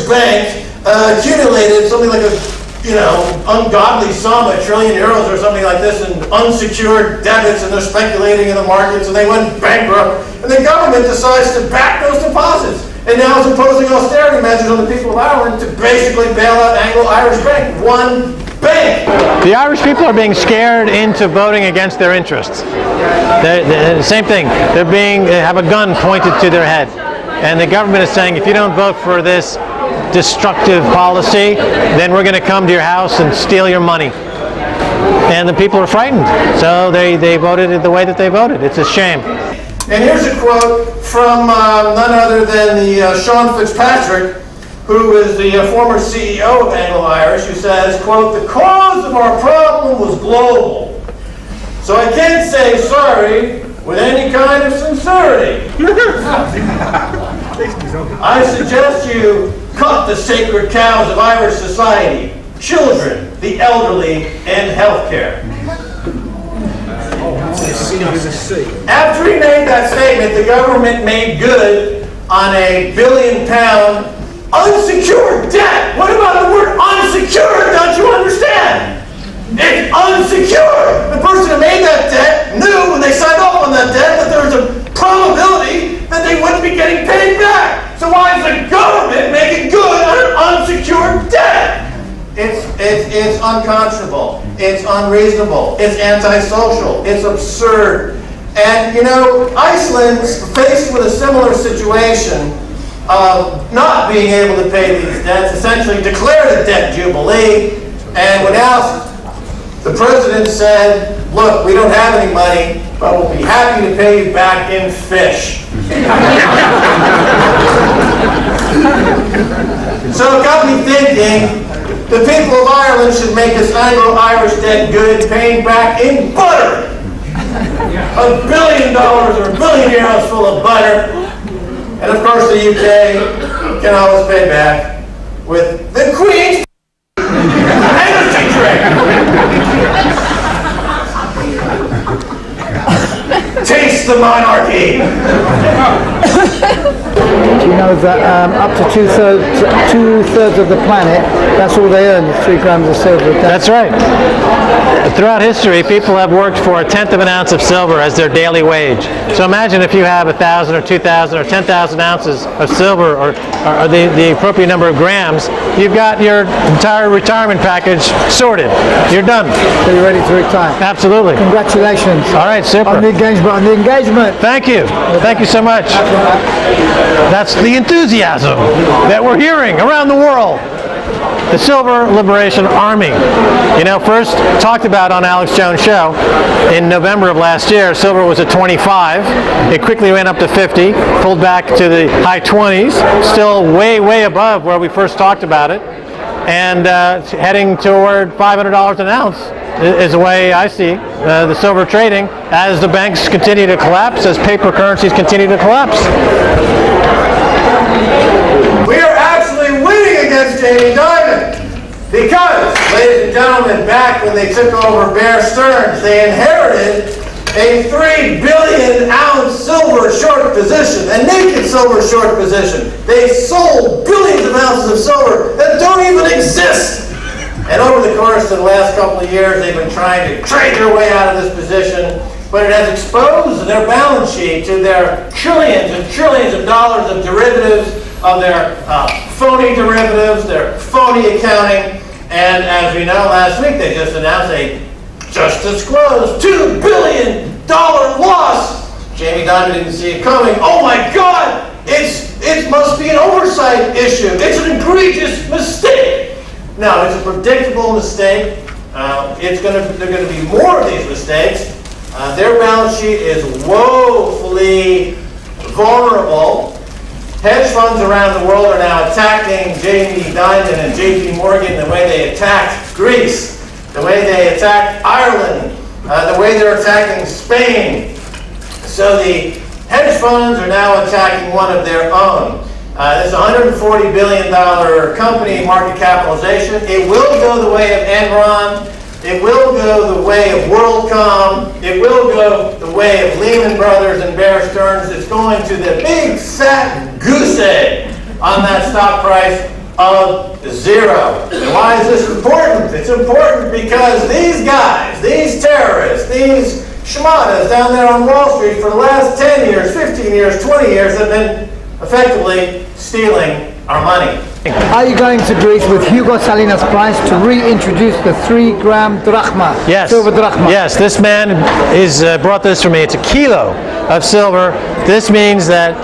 bank accumulated something like a, ungodly sum, €1 trillion or something like this in unsecured debits, and they're speculating in the markets, and they went bankrupt. And the government decides to back those deposits, and now is imposing austerity measures on the people of Ireland to basically bail out Anglo-Irish Bank, one bank. The Irish people are being scared into voting against their interests. Same thing. They have a gun pointed to their head, and the government is saying, if you don't vote for this destructive policy, then we're going to come to your house and steal your money. And the people are frightened, so they voted the way that they voted. It's a shame. And here's a quote from none other than the Sean Fitzpatrick, who is the former CEO of Anglo-Irish, who says, quote, "The cause of our problem was global, so I can't say sorry with any kind of sincerity. I suggest you cut the sacred cows of Irish society, children, the elderly, and healthcare." After he made that statement, the government made good on a £1 billion unsecured debt. What about the word unsecured? Don't you understand? It's unsecured. The person who made that debt knew when they signed off on that debt that there was a probability that they wouldn't be getting paid back. So why is the government making good on an unsecured debt? It's unconscionable. It's unreasonable. It's antisocial. It's absurd. And Iceland's faced with a similar situation of not being able to pay these debts, essentially declared a debt jubilee, and when asked, the president said, "Look, we don't have any money, but we'll be happy to pay you back in fish." So it got me thinking, the people of Ireland should make this Anglo-Irish debt good, paying back in butter. $1 billion or €1 billion full of butter. And of course the UK can always pay back with the Queen's energy drink. Taste the monarchy. Do you know that up to two-thirds of the planet, that's all they earn, is 3 grams of silver? That's right. Throughout history, people have worked for 1/10 of an ounce of silver as their daily wage. So imagine if you have 1,000 or 2,000 or 10,000 ounces of silver, or the appropriate number of grams, you've got your entire retirement package sorted. You're done. So you're ready to retire? Absolutely. Congratulations. All right, super. On the engagement. Thank you. Thank you so much. That's the enthusiasm that we're hearing around the world. The Silver Liberation Army. First talked about on Alex Jones' show in November of last year, silver was at 25. It quickly went up to 50, pulled back to the high 20s, still way, way above where we first talked about it, and heading toward $500 an ounce is the way I see the silver trading as the banks continue to collapse, as paper currencies continue to collapse. We are actually winning against Jamie Dimon because, ladies and gentlemen, back when they took over Bear Stearns, they inherited a 3 billion ounce silver short position, a naked silver short position. They sold billions of ounces of silver that don't even exist. And over the course of the last couple of years, they've been trying to trade their way out of this position, but it has exposed their balance sheet to their trillions and trillions of dollars of derivatives, of their phony derivatives, their phony accounting. And as we know, last week they just announced a just disclosed $2 billion loss. Jamie Dimon didn't see it coming. Oh my God! It must be an oversight issue. It's an egregious mistake. No, it's a predictable mistake. There are going to be more of these mistakes. Their balance sheet is woefully vulnerable. Hedge funds around the world are now attacking Jamie Dimon and JP Morgan the way they attacked Greece, the way they attacked Ireland, the way they're attacking Spain. So the hedge funds are now attacking one of their own. This $140 billion company market capitalization. It will go the way of Enron. It will go the way of WorldCom. It will go the way of Lehman Brothers and Bear Stearns. It's going to the big fat goose egg on that stock price of zero. And why is this important? It's important because these guys, these terrorists, these schmatas down there on Wall Street for the last 10 years, 15 years, 20 years have been effectively stealing our money. Are you going to Greece with Hugo Salinas Price to reintroduce the 3-gram drachma? Yes. Silver drachma. Yes, this man is brought this for me. It's a kilo of silver. This means that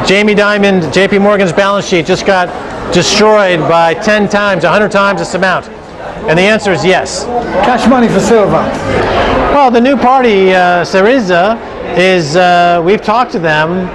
Jamie Dimon, JP Morgan's balance sheet just got destroyed by 10 times, 100 times this amount. And the answer is yes. Cash money for silver. Well, the new party, Syriza, is, we've talked to them,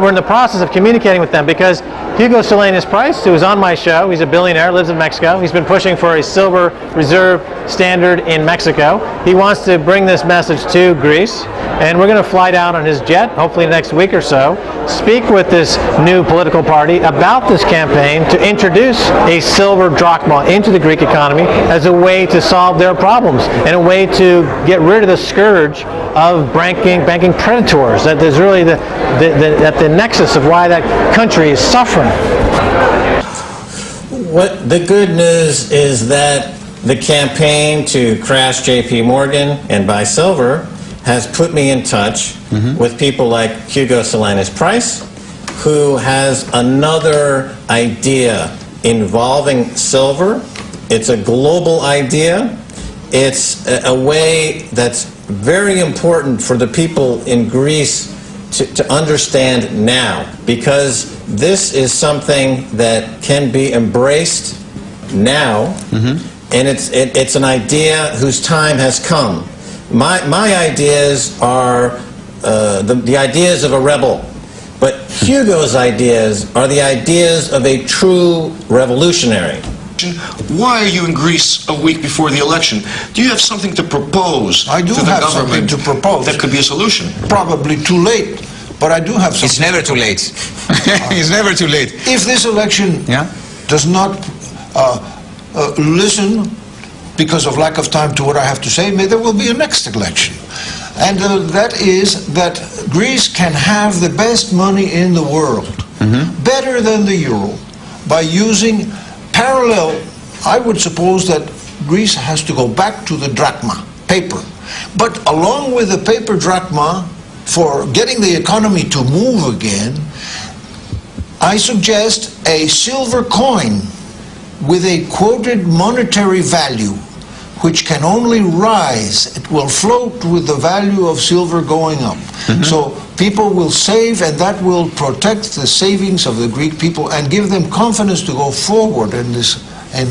we're in the process of communicating with them because Hugo Salinas Price, who is on my show, he's a billionaire, lives in Mexico. He's been pushing for a silver reserve standard in Mexico. He wants to bring this message to Greece, and we're going to fly down on his jet, hopefully next week or so, speak with this new political party about this campaign to introduce a silver drachma into the Greek economy as a way to solve their problems and a way to get rid of the scourge of banking predators. That is really at the nexus of why that country is suffering. What the good news is that the campaign to crash JP Morgan and buy silver has put me in touch with people like Hugo Salinas Price, who has another idea involving silver. It's a global idea. It's a way that's very important for the people in Greece to understand now, because this is something that can be embraced now, and it's an idea whose time has come. My ideas are the ideas of a rebel, but Hugo's ideas are the ideas of a true revolutionary. Why are you in Greece a week before the election? Do you have something to propose I do to the have government something to propose. that could be a solution? Probably too late, but I do have something. It's never too late. It's never too late. If this election does not listen because of lack of time to what I have to say, there will be a next election. And that is that Greece can have the best money in the world, better than the euro, by using parallel. I would suppose that Greece has to go back to the drachma, paper. But along with the paper drachma, for getting the economy to move again, I suggest a silver coin with a quoted monetary value, which can only rise. It will float with the value of silver going up. So people will save, and that will protect the savings of the Greek people and give them confidence to go forward in this, in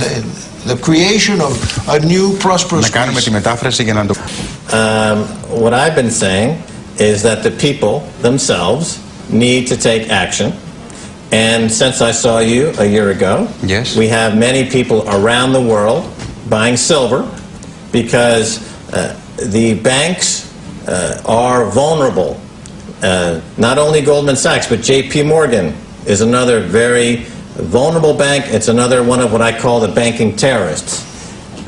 the creation of a new prosperous Greece. What I've been saying is that the people themselves need to take action. And since I saw you a year ago, we have many people around the world buying silver because the banks are vulnerable. Not only Goldman Sachs, but JP Morgan is another very vulnerable bank. It's another one of what I call the banking terrorists.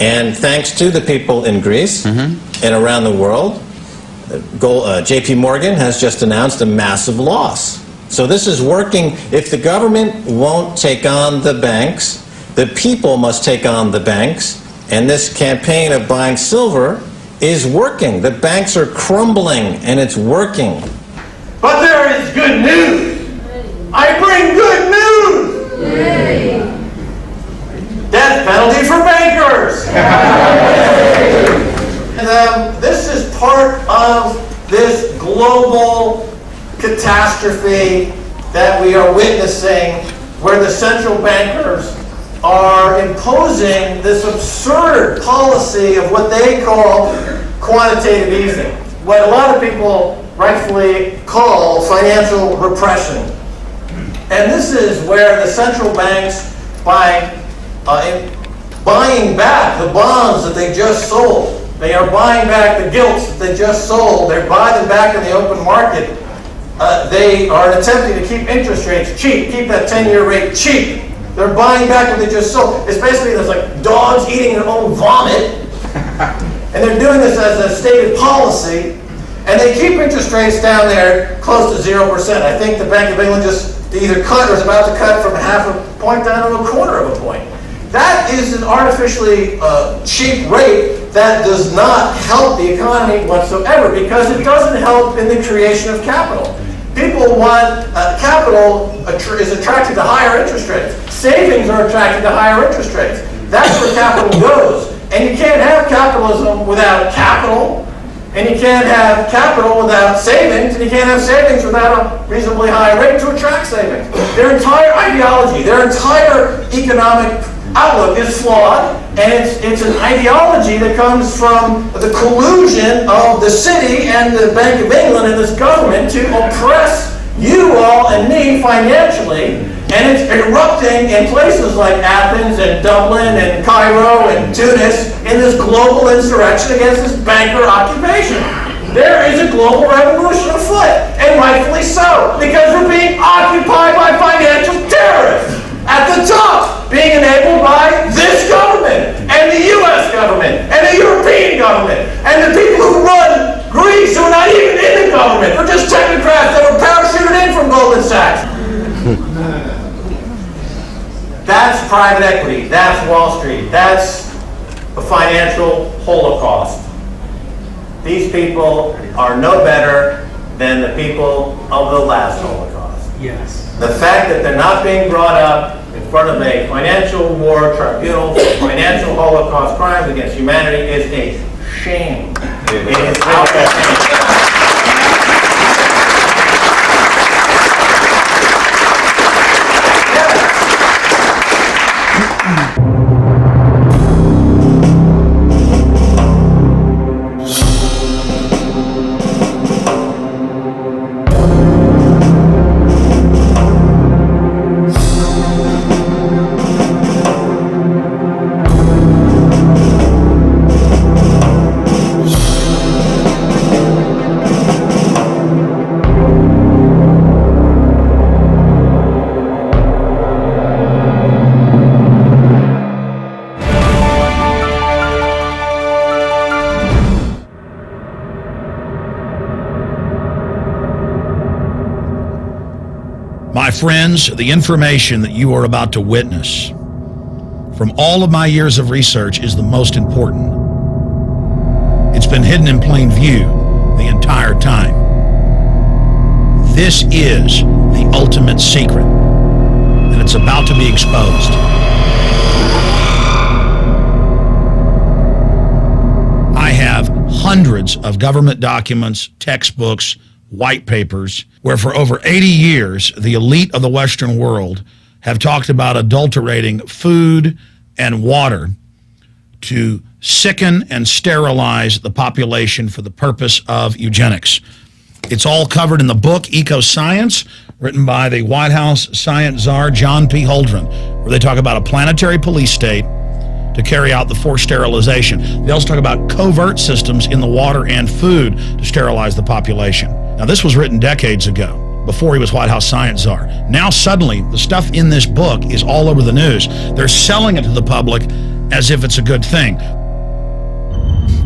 And thanks to the people in Greece and around the world, JP Morgan has just announced a massive loss. So this is working. If the government won't take on the banks, the people must take on the banks. And this campaign of buying silver is working. The banks are crumbling, and it's working. But there is good news. I bring good news. Death penalty for bankers. And this is part of this global catastrophe that we are witnessing, where the central bankers are imposing this absurd policy of what they call quantitative easing, what a lot of people rightfully call financial repression. And this is where the central banks, by buying back the bonds that they just sold, they are buying back the gilts that they just sold, they're buying them back in the open market. They are attempting to keep interest rates cheap, keep that 10-year rate cheap. They're buying back what they just sold. It's basically there's like dogs eating their own vomit, and they're doing this as a stated policy, and they keep interest rates down there close to 0%. I think the Bank of England just either cut or is about to cut from half a point down to a quarter of a point. That is an artificially cheap rate that does not help the economy whatsoever, because it doesn't help in the creation of capital. People want capital is attracted to higher interest rates. Savings are attracted to higher interest rates. That's where capital goes. And you can't have capitalism without capital, and you can't have capital without savings, and you can't have savings without a reasonably high rate to attract savings. Their entire ideology, their entire economic outlook is flawed, and it's an ideology that comes from the collusion of the city and the Bank of England and this government to oppress you all and me financially, and it's erupting in places like Athens and Dublin and Cairo and Tunis in this global insurrection against this banker occupation. There is a global revolution afoot, and rightfully so, because we're being occupied by financial terrorists at the top, being enabled by this government, and the U.S. government, and the European government, and the people who run Greece, who are not even in the government. They're just technocrats that were parachuted in from Goldman Sachs. That's private equity. That's Wall Street. That's a financial holocaust. These people are no better than the people of the last holocaust. Yes. The fact that they're not being brought up in front of a financial war tribunal for financial holocaust crimes against humanity is a shame. It is outrageous. My friends, the information that you are about to witness from all of my years of research is the most important. It's been hidden in plain view the entire time. This is the ultimate secret, and it's about to be exposed. I have hundreds of government documents, textbooks, white papers, where for over 80 years, the elite of the Western world have talked about adulterating food and water to sicken and sterilize the population for the purpose of eugenics. It's all covered in the book Eco Science, written by the White House science czar John P. Holdren, where they talk about a planetary police state to carry out the forced sterilization. They also talk about covert systems in the water and food to sterilize the population. Now, this was written decades ago, before he was White House science czar. Now, suddenly, the stuff in this book is all over the news. They're selling it to the public as if it's a good thing.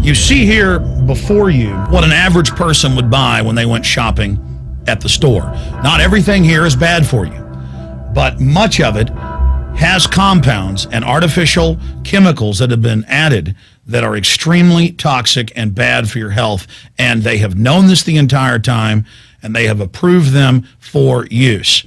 You see here before you what an average person would buy when they went shopping at the store. Not everything here is bad for you, but much of it has compounds and artificial chemicals that have been added that are extremely toxic and bad for your health, and they have known this the entire time, and they have approved them for use.